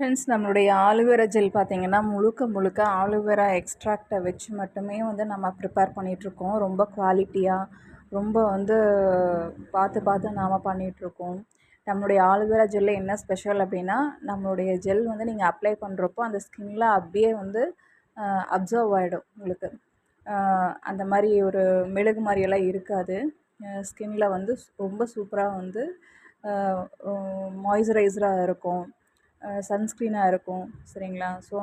Friends, நம்மளுடைய aloe vera gel பார்த்திங்கன்னா முழுக்க முழுக்க ஆலோவேரா எக்ஸ்ட்ராக்டை வச்சு மட்டுமே வந்து நம்ம ப்ரிப்பேர் பண்ணிகிட்ருக்கோம். ரொம்ப குவாலிட்டியாக ரொம்ப வந்து பார்த்து பார்த்து நாம் பண்ணிகிட்ருக்கோம். நம்மளுடைய ஆலோவேரா ஜெல்லில் என்ன ஸ்பெஷல் அப்படின்னா, நம்மளுடைய ஜெல் வந்து நீங்கள் அப்ளை பண்ணுறப்போ அந்த ஸ்கின்ல அப்படியே வந்து அப்சர்வ் ஆகிடும் உங்களுக்கு. அந்த மாதிரி ஒரு மெழுகு மாதிரியெல்லாம் இருக்காது. ஸ்கின்ல வந்து ரொம்ப சூப்பராக வந்து மாய்ஸ்சரைசராக இருக்கும், சன்ஸ்க்ரீனாக இருக்கும். சரிங்களா? ஸோ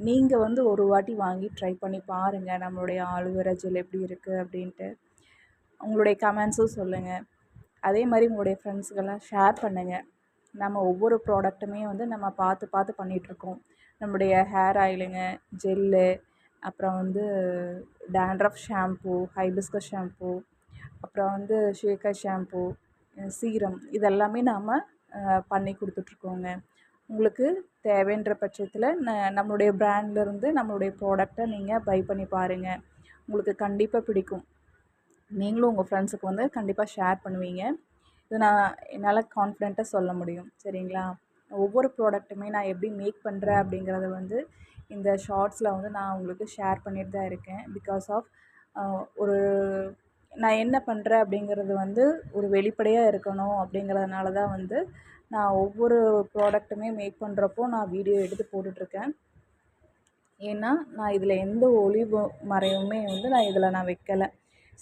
நீங்கள் வந்து ஒரு வாட்டி வாங்கி ட்ரை பண்ணி பாருங்கள் நம்மளுடைய ஆலோவேரா ஜெல் எப்படி இருக்குது அப்படின்ட்டு. உங்களுடைய கமெண்ட்ஸும் சொல்லுங்கள். அதே மாதிரி உங்களுடைய ஃப்ரெண்ட்ஸுக்கெல்லாம் ஷேர் பண்ணுங்கள். நம்ம ஒவ்வொரு ப்ராடக்ட்டுமே வந்து நம்ம பார்த்து பார்த்து பண்ணிகிட்ருக்கோம். நம்முடைய ஹேர் ஆயிலுங்க, ஜெல்லு, அப்புறம் வந்து டேண்ட்ரஃப் ஷாம்பூ, ஹைபிஸ்கஸ் ஷாம்பூ, அப்புறம் வந்து ஷேக்கர் ஷாம்பூ, சீரம், இதெல்லாமே நாம் பண்ணி கொடுத்துட்ருக்கோங்க. உங்களுக்கு தேவைன்ற பட்சத்தில் நம்மளுடைய பிராண்ட்லேருந்து நம்மளுடைய ப்ராடக்டை நீங்கள் பை பண்ணி பாருங்கள். உங்களுக்கு கண்டிப்பாக பிடிக்கும். நீங்களும் உங்கள் ஃப்ரெண்ட்ஸுக்கு வந்து கண்டிப்பாக ஷேர் பண்ணுவீங்க. இது என்னால் கான்ஃபிடெண்ட்டாக சொல்ல முடியும். சரிங்களா? ஒவ்வொரு ப்ராடக்ட்டுமே நான் எப்படி மேக் பண்ணுறேன் அப்படிங்கிறத வந்து இந்த ஷார்ட்ஸில் வந்து நான் உங்களுக்கு ஷேர் பண்ணிட்டு தான் இருக்கேன். பிகாஸ் ஆஃப் ஒரு நான் என்ன பண்ணுறேன் அப்படிங்கிறது வந்து ஒரு வெளிப்படையாக இருக்கணும் அப்படிங்கிறதுனால தான் வந்து நான் ஒவ்வொரு ப்ராடக்ட்டுமே மேக் பண்ணுறப்போ நான் வீடியோ எடுத்து போட்டுட்ருக்கேன். ஏன்னா நான் இதில் எந்த ஒளிவு மறைவுமே வந்து நான் வைக்கலை.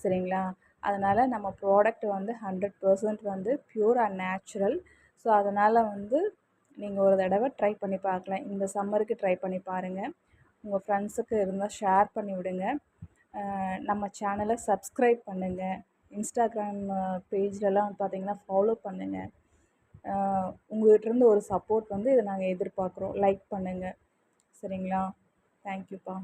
சரிங்களா? அதனால் நம்ம ப்ராடக்ட் வந்து 100% வந்து ப்யூர் அண்ட் நேச்சுரல். ஸோ அதனால் வந்து நீங்கள் ஒரு தடவை ட்ரை பண்ணி பார்க்கலாம். இந்த சம்மருக்கு ட்ரை பண்ணி பாருங்கள். உங்கள் ஃப்ரெண்ட்ஸுக்கு இருந்தால் ஷேர் பண்ணி விடுங்க. நம்ம சேனலை சப்ஸ்கிரைப் பண்ணுங்கள். இன்ஸ்டாகிராம் பேஜ்லலாம் பார்த்திங்கன்னா ஃபாலோ பண்ணுங்கள். உங்கள்கிட்டருந்து ஒரு சப்போர்ட் வந்து இதை நாங்கள் எதிர்பார்க்குறோம். லைக் பண்ணுங்கள். சரிங்களா? தேங்க்யூப்பா.